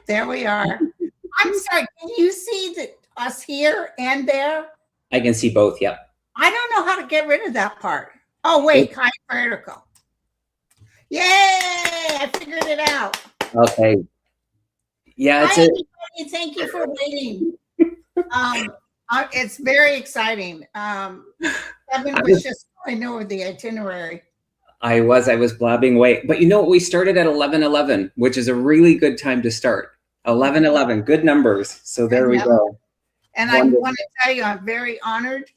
There we are. I'm sorry, can you see us here and there? I can see both, yeah. I don't know how to get rid of that part. Oh, wait, high vertical. Yay, I figured it out. Okay. Yeah, Hi, everybody. Thank you for waiting. It's very exciting. Kevin was just going over the itinerary. I was blabbing away. But you know what? We started at 11:11, which is a really good time to start. 11:11, good numbers. So there we go. And wonderful. I want to tell you, I'm very honored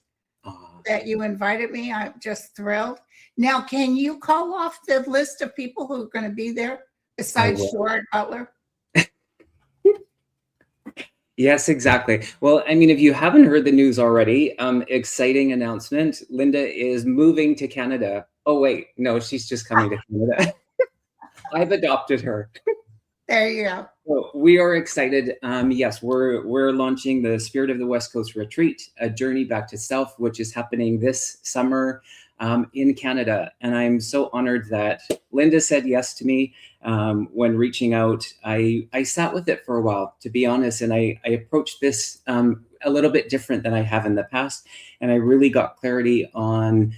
that you invited me. I'm just thrilled. Now, can you call off the list of people who are going to be there besides Gerard Butler? Yes, exactly. Well, I mean, if you haven't heard the news already, exciting announcement. Linda is moving to Canada. Oh, wait, no, she's just coming to Canada. I've adopted her. There you go. So we are excited. Yes, we're launching the Spirit of the West Coast Retreat, a journey back to self, which is happening this summer in Canada. And I'm so honored that Linda said yes to me when reaching out. I sat with it for a while, to be honest, and I approached this a little bit different than I have in the past. And I really got clarity on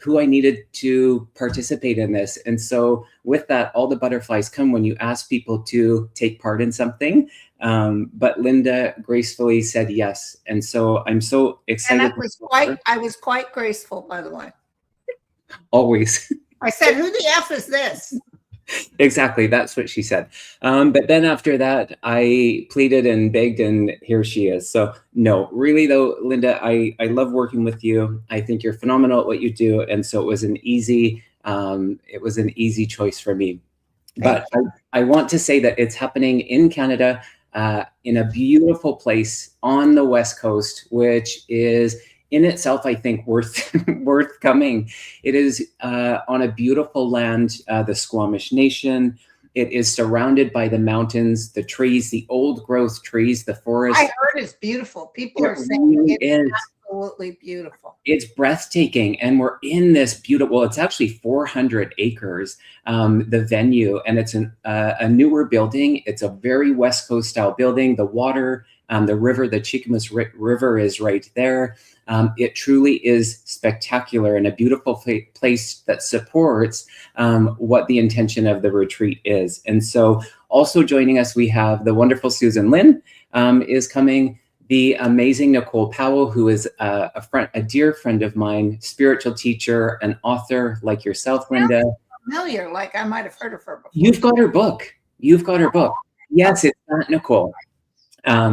who I needed to participate in this. And so with that, all the butterflies come when you ask people to take part in something. But Linda gracefully said yes. And so I'm so excited. And I was quite graceful, by the way. Always. I said, who the F is this? Exactly. That's what she said. But then after that, I pleaded and begged, and here she is. So no, really though, Linda, I love working with you. I think you're phenomenal at what you do. And so it was an easy choice for me. But I want to say that it's happening in Canada, in a beautiful place on the West Coast, which is in itself, I think, worth coming. It is on a beautiful land, the Squamish Nation. It is surrounded by the mountains, the trees, the old growth trees, the forest. I heard it's beautiful. People are saying it's absolutely beautiful. It's breathtaking. And we're in this beautiful, well, it's actually 400 acres, the venue, and it's a newer building. It's a very West Coast style building. The water, the river, the Chickamus River is right there. It truly is spectacular and a beautiful place that supports what the intention of the retreat is. And so also joining us, we have the wonderful Susan Lynn is coming, the amazing Nicole Powell, who is a dear friend of mine, spiritual teacher, an author like yourself, Linda. Familiar, like I might have heard of her before. You've got her book. Yes, it's not Nicole.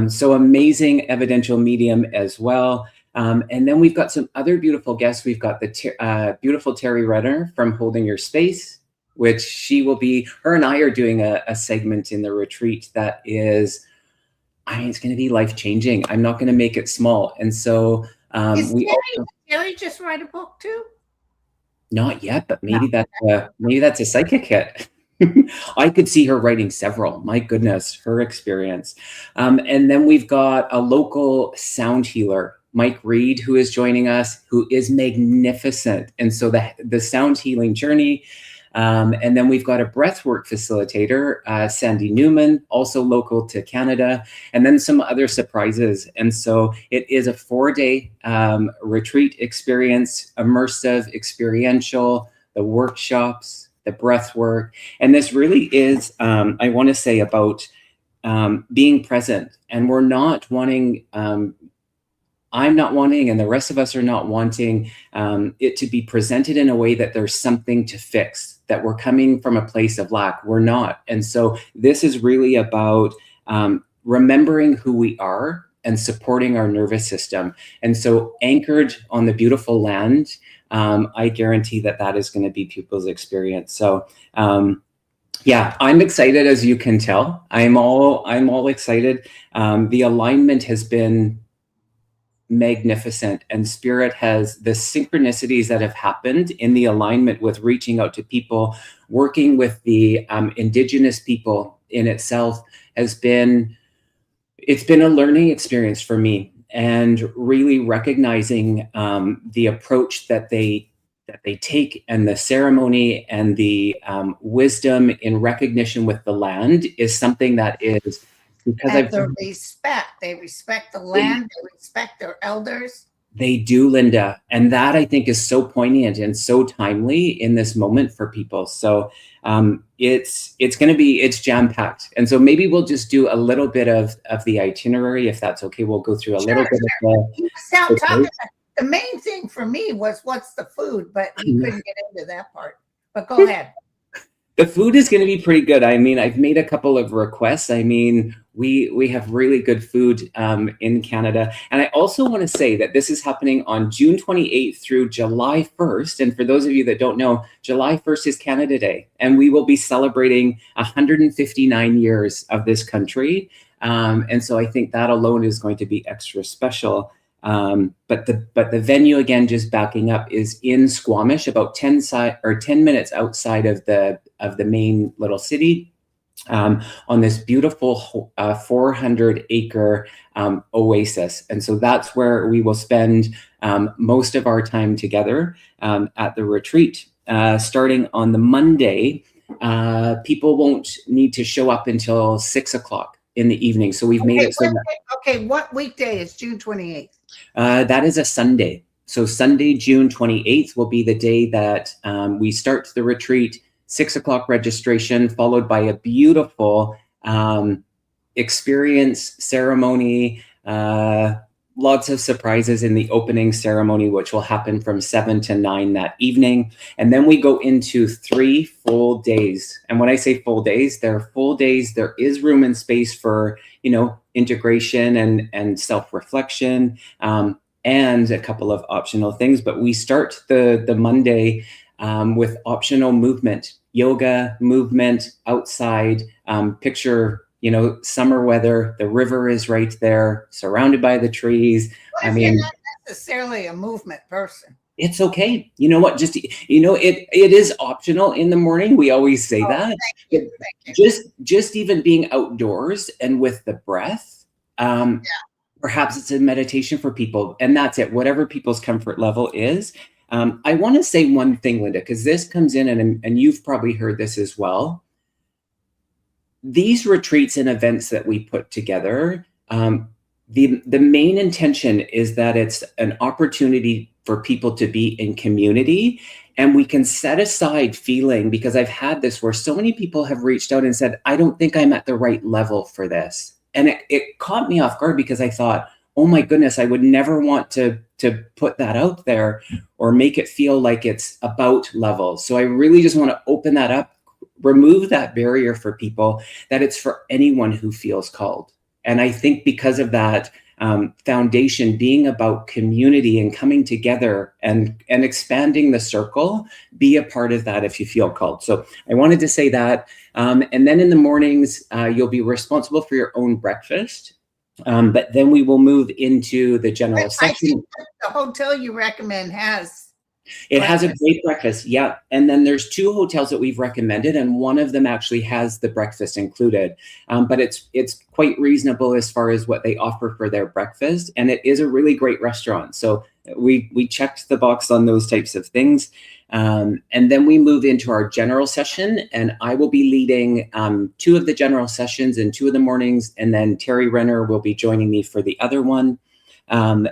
So amazing evidential medium as well. And then we've got some other beautiful guests. We've got the beautiful Terry Renner from Holding Your Space, which she will be, her and I are doing a segment in the retreat that is, I mean, it's going to be life-changing. I'm not going to make it small. And so Terry just write a book too? Not yet, but maybe that's a psychic hit. I could see her writing several. My goodness, her experience. And then we've got a local sound healer, Mike Reed, who is joining us, who is magnificent. And so the sound healing journey. And then we've got a breathwork facilitator, Sandy Newman, also local to Canada, and then some other surprises. And so it is a 4-day retreat experience, immersive, experiential, the workshops, the breathwork. And this really is, I want to say, about being present. And we're not wanting, I'm not wanting, and the rest of us are not wanting it to be presented in a way that there's something to fix, that we're coming from a place of lack. We're not. And so this is really about remembering who we are and supporting our nervous system. And so anchored on the beautiful land, I guarantee that that is going to be people's experience. So yeah, I'm excited, as you can tell. I'm all excited. The alignment has been magnificent, and Spirit has the synchronicities that have happened in the alignment with reaching out to people, working with the Indigenous people in itself it's been a learning experience for me, and really recognizing the approach that they take, and the ceremony and the wisdom in recognition with the land is something that is, because And the respect. They respect the land, they respect their elders. They do, Linda. And that, I think, is so poignant and so timely in this moment for people. So it's jam-packed. And so maybe we'll just do a little bit of the itinerary, if that's okay. We'll go through a little bit of the main thing for me was what's the food, but you couldn't get into that part. But go ahead. The food is going to be pretty good. I mean, I've made a couple of requests. I mean, we have really good food in Canada. And I also want to say that this is happening on June 28th through July 1st. And for those of you that don't know, July 1st is Canada Day. And we will be celebrating 159 years of this country. And so I think that alone is going to be extra special. But the venue, again, just backing up, is in Squamish, about 10 minutes outside of the main little city, on this beautiful 400-acre oasis. And so that's where we will spend most of our time together at the retreat. Starting on the Monday, people won't need to show up until 6 o'clock in the evening. So we've made it so that... Okay, what weekday is June 28th? That is a Sunday. So Sunday, June 28th will be the day that we start the retreat. 6 o'clock registration, followed by a beautiful experience ceremony. Lots of surprises in the opening ceremony, which will happen from 7 to 9 that evening. And then we go into 3 full days. And when I say full days, they're full days. There is room and space for, integration and self-reflection, and a couple of optional things. But we start the Monday with optional movement, yoga movement outside. Picture, summer weather. The river is right there, surrounded by the trees. What if you're not necessarily a movement person? It's okay. You know what? Just, it is optional in the morning. We always say that. Thank you. Just even being outdoors and with the breath. Perhaps it's a meditation for people, and that's it. Whatever people's comfort level is. I want to say one thing, Linda, because this comes in, and you've probably heard this as well. These retreats and events that we put together, the main intention is that it's an opportunity for people to be in community, and we can set aside feeling, because I've had this where so many people have reached out and said, I don't think I'm at the right level for this. And it caught me off guard, because I thought, oh my goodness, I would never want to put that out there or make it feel like it's about levels. So I really just want to open that up, remove that barrier for people, that it's for anyone who feels called. And I think because of that foundation being about community and coming together and expanding the circle, be a part of that if you feel called. So I wanted to say that. And then in the mornings, you'll be responsible for your own breakfast. But then we will move into the general section. The hotel you recommend has has a great breakfast. Yeah. And then there's 2 hotels that we've recommended, and one of them actually has the breakfast included. But it's quite reasonable as far as what they offer for their breakfast. And it is a really great restaurant. So we checked the box on those types of things. And then we move into our general session, and I will be leading 2 of the general sessions in 2 of the mornings. And then Terry Renner will be joining me for the other one. And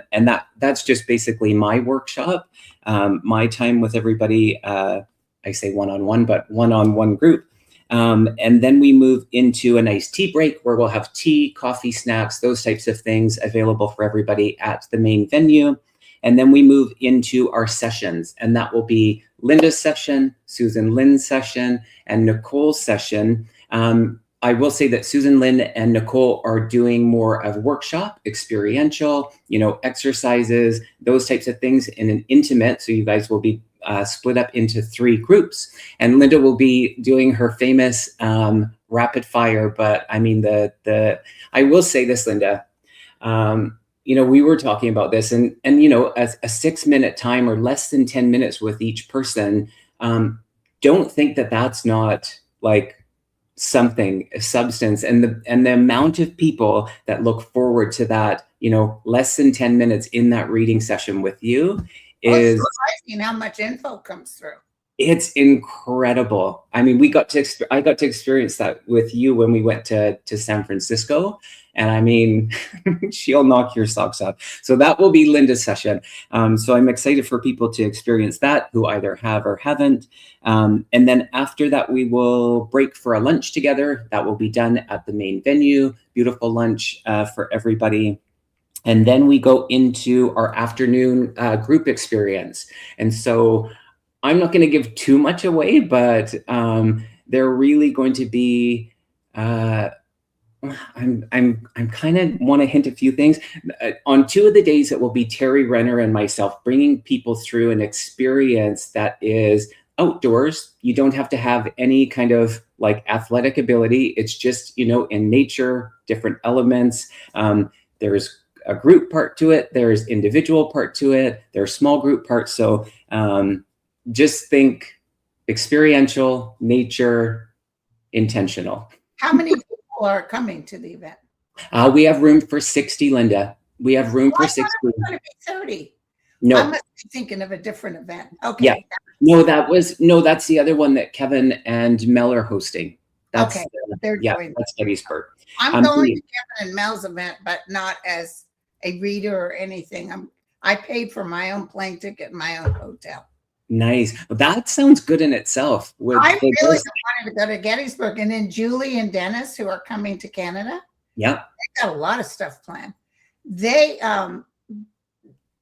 that's just basically my workshop, my time with everybody. I say one-on-one, but one-on-one group. And then we move into a nice tea break where we'll have tea, coffee, snacks, those types of things available for everybody at the main venue. And then we move into our sessions, and that will be Linda's session, Susan Lynn's session, and Nicole's session. I will say that Susan, Lynn, and Nicole are doing more of workshop, experiential, exercises, those types of things in an intimate. So you guys will be split up into 3 groups. And Linda will be doing her famous rapid fire. But I mean, I will say this, Linda, we were talking about this, and a 6-minute time or less than 10 minutes with each person. Don't think that that's not like something, a substance, and the amount of people that look forward to that, less than 10 minutes in that reading session with you is surprising how much info comes through. It's incredible. I mean, I got to experience that with you when we went to San Francisco, and I mean, she'll knock your socks off. So that will be Linda's session. So I'm excited for people to experience that who either have or haven't. And then after that, we will break for a lunch together. That will be done at the main venue. Beautiful lunch for everybody. And then we go into our afternoon group experience. And so I'm not going to give too much away, but they're really going to be. I'm kind of want to hint a few things. On 2 of the days, it will be Terry Renner and myself bringing people through an experience that is outdoors. You don't have to have any kind of like athletic ability. It's just in nature, different elements. There's a group part to it. There's individual part to it. There's small group parts. So. Just think experiential, nature, intentional. How many people are coming to the event? We have room for 60, Linda. We have room for 60. I thought it was going to be 30. No. I must be thinking of a different event. Okay. Yeah. That's the other one that Kevin and Mel are hosting. That's, okay. They're doing that's Gettysburg. I'm going to Kevin and Mel's event, but not as a reader or anything. I paid for my own plane ticket and my own hotel. Nice. That sounds good in itself. I really wanted to go to Gettysburg, and then Julie and Dennis, who are coming to Canada, they got a lot of stuff planned. They are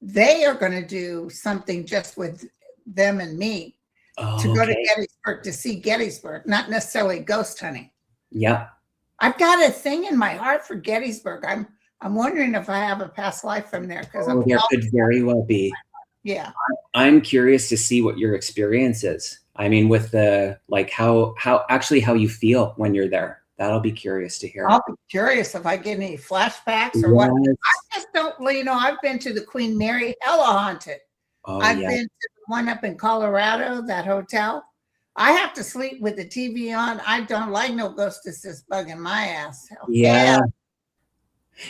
going to do something just with them and me to go to Gettysburg to see Gettysburg, not necessarily ghost hunting. Yeah, I've got a thing in my heart for Gettysburg. I'm wondering if I have a past life from there because there could very well be. Yeah. I'm curious to see what your experience is. I mean, with the how you feel when you're there. That'll be curious to hear. I'll be curious if I get any flashbacks or what. I just don't, I've been to the Queen Mary, hella haunted. I've been to the one up in Colorado, that hotel. I have to sleep with the TV on. I don't like no ghostesses bugging my ass.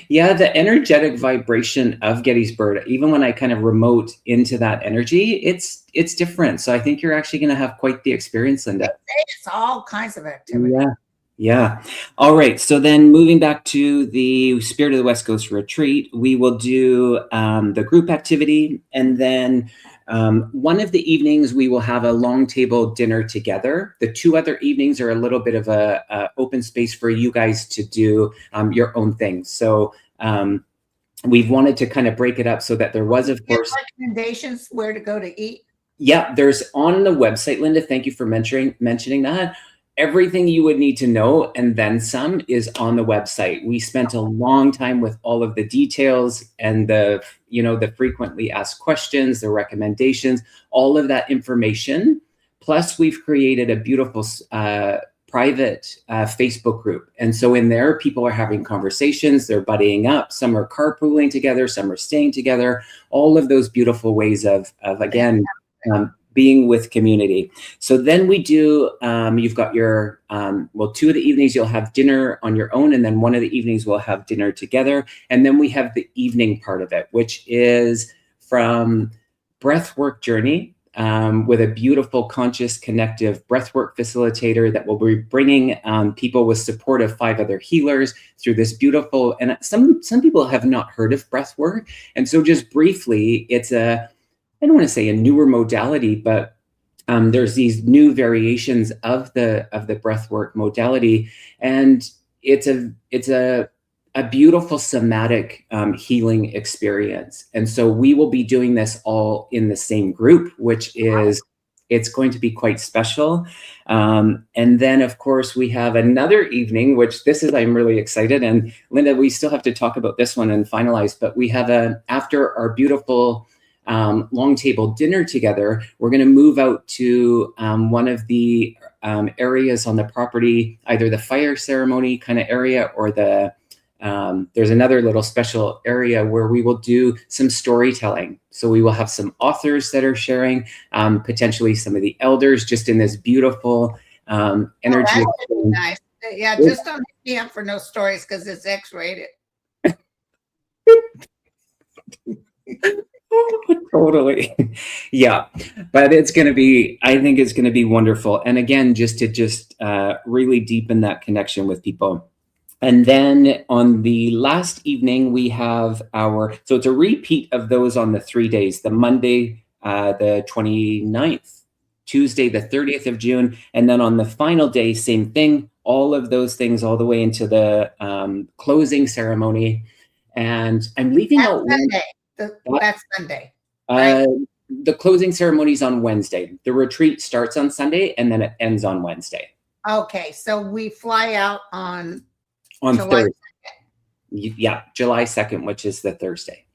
Yeah, the energetic vibration of Gettysburg, even when I kind of remote into that energy, it's different. So I think you're actually going to have quite the experience, Linda. It's all kinds of activity. Yeah. All right. So then moving back to the Spirit of the West Coast retreat, we will do the group activity. And then one of the evenings, we will have a long table dinner together. The 2 other evenings are a little bit of a open space for you guys to do your own thing. So we've wanted to kind of break it up so that there was, of course, recommendations where to go to eat. Yeah, there's on the website, Linda. Thank you for mentioning that. Everything you would need to know and then some is on the website. We spent a long time with all of the details and the frequently asked questions, the recommendations, all of that information. Plus, we've created a beautiful private Facebook group. And so in there, people are having conversations, they're buddying up. Some are carpooling together, some are staying together. All of those beautiful ways of again, being with community. So then we do, you've got your, 2 of the evenings you'll have dinner on your own, and then one of the evenings we'll have dinner together. And then we have the evening part of it, which is from breathwork journey with a beautiful, conscious, connective breathwork facilitator that will be bringing people with support of 5 other healers through this beautiful, and some people have not heard of breathwork. And so just briefly, it's I don't want to say a newer modality, but there's these new variations of the breathwork modality, and it's a beautiful somatic healing experience. And so we will be doing this all in the same group, which is It's going to be quite special. And then, of course, we have another evening, which I'm really excited. And Linda, we still have to talk about this one and finalize, but we have after our beautiful long table dinner together, we're going to move out to one of the areas on the property, either the fire ceremony kind of area or there's another little special area where we will do some storytelling. So we will have some authors that are sharing, potentially some of the elders, just in this beautiful energy. Oh, nice. Yeah, just don't hit me up for no stories because it's X-rated. Totally. Yeah, but I think it's going to be wonderful. And again, just to really deepen that connection with people. And then on the last evening, we have so it's a repeat of those on the 3 days, the Monday, the 29th, Tuesday, the 30th of June. And then on the final day, same thing, all of those things all the way into the closing ceremony. And I'm leaving out Sunday. That's Sunday. Right? The closing ceremony is on Wednesday. The retreat starts on Sunday and then it ends on Wednesday. Okay, so we fly out on July Thursday. 2nd. Yeah, July 2nd, which is the Thursday.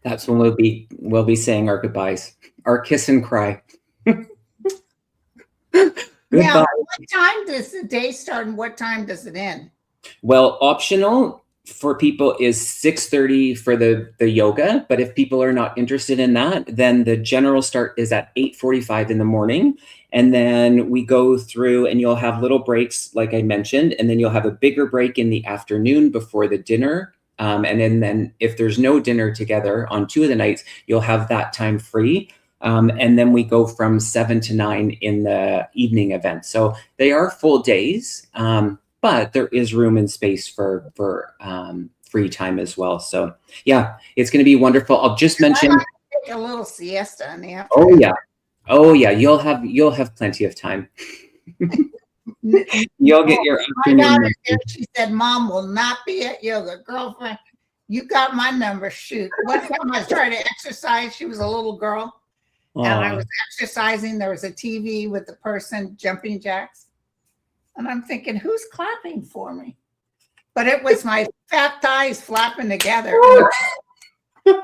That's when we'll be saying our goodbyes, our kiss and cry. Now, what time does the day start and what time does it end? Well, optional for people is 6:30 for the yoga, but if people are not interested in that, then the general start is at 8:45 in the morning. And then we go through and you'll have little breaks, like I mentioned, and then you'll have a bigger break in the afternoon before the dinner. And then if there's no dinner together on 2 of the nights, you'll have that time free. And then we go from 7 to 9 in the evening event. So they are full days, but there is room and space for free time as well. So yeah, it's going to be wonderful. I'll just mention take a little siesta in the afternoon. Oh yeah, you'll have plenty of time. You'll get your afternoon. My daughter, she said, "Mom will not be at yoga." Girlfriend, you got my number. Shoot. One time I tried to exercise. She was a little girl, and I was exercising. There was a TV with the person jumping jacks, and I'm thinking, who's clapping for me? But it was my fat thighs flapping together.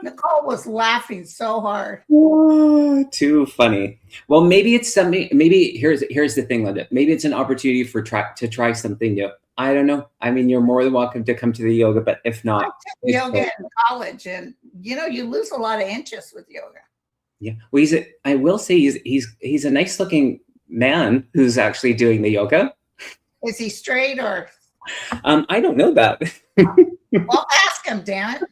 Nicole was laughing so hard. Oh, too funny. Well, maybe it's something. Maybe here's the thing, Linda. Maybe it's an opportunity to try something new. I don't know. I mean, you're more than welcome to come to the yoga, but if not, I took yoga in college, and you lose a lot of inches with yoga. Yeah. Well, I will say he's a nice looking man who's actually doing the yoga. Is he straight or? I don't know that. Well, ask him, damn it.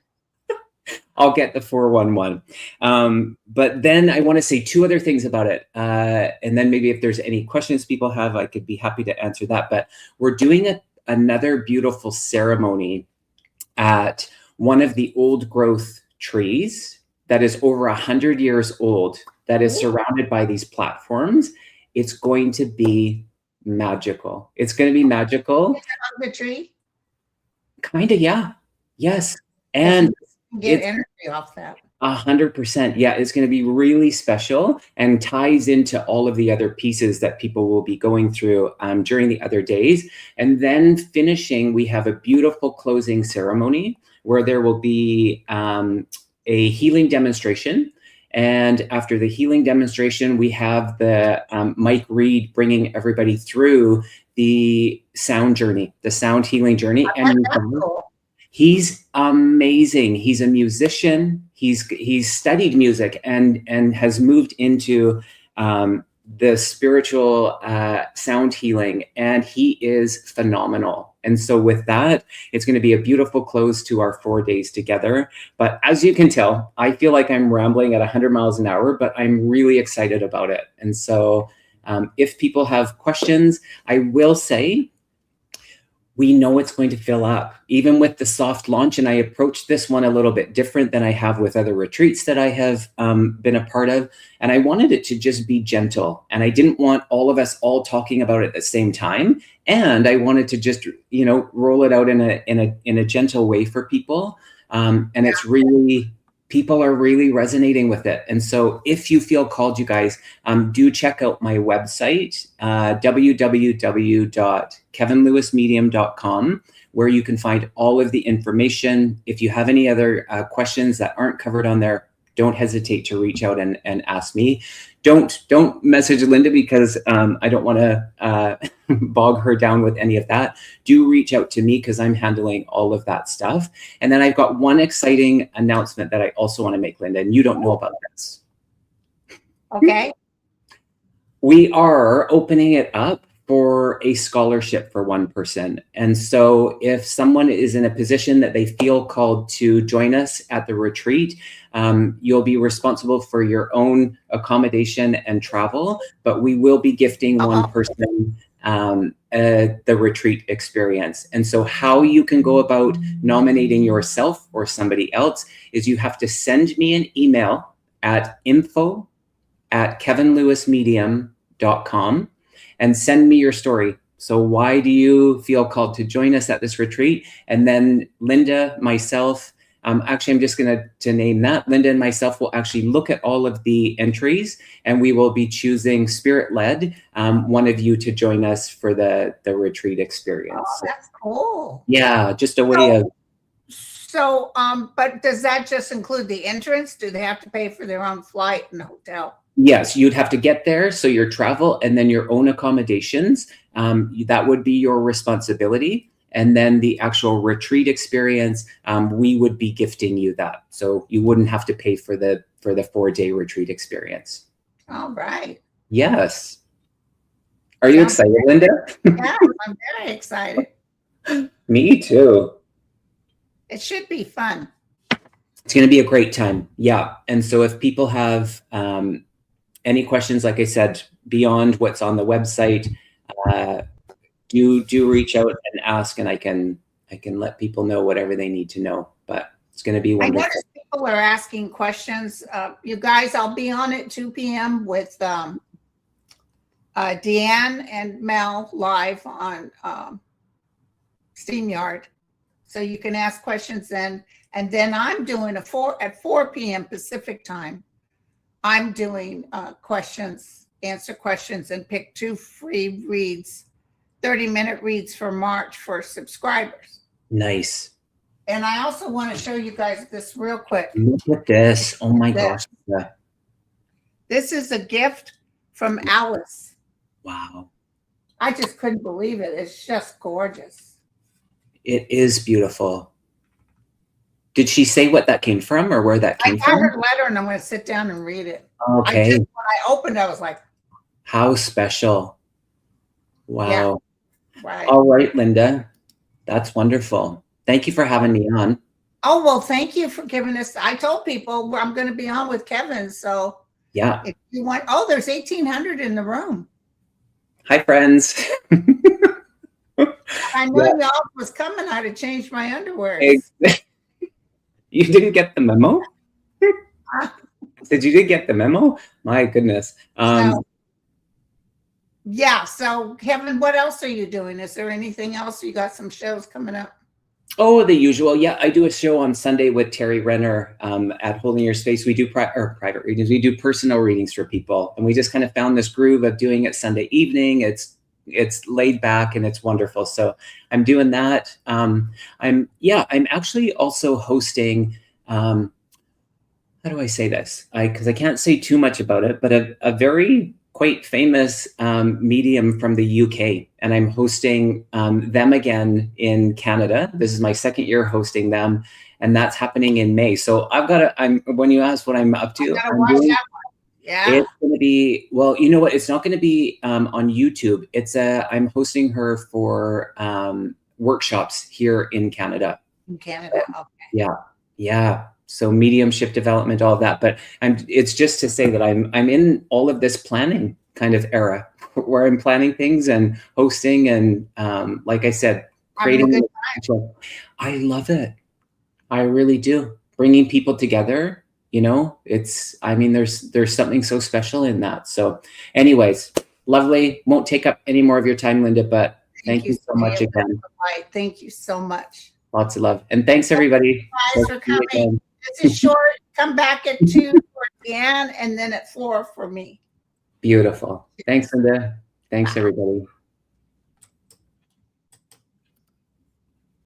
I'll get the 411. But then I want to say 2 other things about it. And then maybe if there's any questions people have, I could be happy to answer that. But we're doing another beautiful ceremony at one of the old growth trees that is over 100 years old, that is surrounded by these platforms. It's going to be magical. It's going to be magical. Is it on the tree? Kind of, yeah. Yes. And get energy off that. 100%. Yeah, it's going to be really special and ties into all of the other pieces that people will be going through during the other days. And then finishing, we have a beautiful closing ceremony where there will be a healing demonstration. And after the healing demonstration, we have the Mike Reed bringing everybody through the sound journey, the sound healing journey. And he's amazing. He's a musician. He's studied music and has moved into the spiritual sound healing, and he is phenomenal. And so with that, it's going to be a beautiful close to our 4 days together. But as you can tell, I feel like I'm rambling at 100 miles an hour, but I'm really excited about it. And so if people have questions, I will say, we know it's going to fill up, even with the soft launch. And I approached this one a little bit different than I have with other retreats that I have been a part of. And I wanted it to just be gentle. And I didn't want all of us all talking about it at the same time. And I wanted to just, roll it out in a gentle way for people. And it's really, people are really resonating with it. And so if you feel called, you guys, do check out my website, www.kevinlewismedium.com, where you can find all of the information. If you have any other questions that aren't covered on there, don't hesitate to reach out and ask me. Don't message Linda, because I don't want to bog her down with any of that. Do reach out to me, because I'm handling all of that stuff. And then I've got one exciting announcement that I also want to make, Linda, and you don't know about this. Okay. We are opening it up for a scholarship for one person. And so if someone is in a position that they feel called to join us at the retreat, you'll be responsible for your own accommodation and travel, but we will be gifting one person the retreat experience. And so how you can go about nominating yourself or somebody else is you have to send me an email at info@kevinlewismedium.com and send me your story. So why do you feel called to join us at this retreat? And then Linda, myself, actually, I'm just going to name that. Linda and myself will actually look at all of the entries, and we will be choosing spirit-led, one of you to join us for the retreat experience. Oh, that's cool. Yeah, just a way of. So, but does that just include the entrance? Do they have to pay for their own flight and hotel? Yes, you'd have to get there, so your travel and then your own accommodations, that would be your responsibility. And then the actual retreat experience, we would be gifting you that. So you wouldn't have to pay for the 4-day retreat experience. All right. Yes. Are you excited, Linda? Yeah, I'm very excited. Me too. It should be fun. It's going to be a great time. Yeah. And so if people have any questions, like I said, beyond what's on the website, do reach out and ask, and I can let people know whatever they need to know. But it's going to be wonderful. I noticed people are asking questions. You guys, I'll be on at 2 p.m. with Deanne and Mel live on StreamYard. So you can ask questions then. And then I'm doing at 4 p.m. Pacific time. I'm doing answer questions, and pick 2 free reads, 30-minute reads for March for subscribers. Nice. And I also want to show you guys this real quick. Look at this. Oh my gosh. Yeah. This is a gift from Alice. Wow. I just couldn't believe it. It's just gorgeous. It is beautiful. Did she say what that came from, or where that came from? I got her letter, and I'm going to sit down and read it. Okay. When I opened, I was like, how special. Wow. Yeah. Right. All right, Linda. That's wonderful. Thank you for having me on. Oh, well, thank you for giving us. I told people I'm going to be on with Kevin. So yeah, if you want, there's 1,800 in the room. Hi, friends. I know y'all was coming. I'd have changed my underwear. You didn't get the memo? Did you get the memo? My goodness. Yeah. So Kevin, what else are you doing? Is there anything else? You got some shows coming up? Oh, the usual. Yeah, I do a show on Sunday with Terry Renner at Holding Your Space. We do private readings. We do personal readings for people, and we just kind of found this groove of doing it Sunday evening. It's laid back and it's wonderful. So I'm doing that. I'm actually also hosting. How do I say this? Because I can't say too much about it, but a very quite famous medium from the UK, and I'm hosting them again in Canada. This is my second year hosting them, and that's happening in May. So when you ask what I'm up to, yeah, it's going to be, well, you know what? It's not going to be on YouTube. I'm hosting her for workshops here in Canada. In Canada, okay. Yeah. So mediumship development, all of that. But it's just to say that I'm in all of this planning kind of era where I'm planning things and hosting and like I said, creating. I love it. I really do. Bringing people together, there's something so special in that. So anyways, lovely. Won't take up any more of your time, Linda, but thank you so much again. Thank you so much. Lots of love. And thanks everybody. Thanks for coming. This is short. Come back at 2 for Deanne, and then at 4 for me. Beautiful. Thanks, Linda. Thanks, everybody.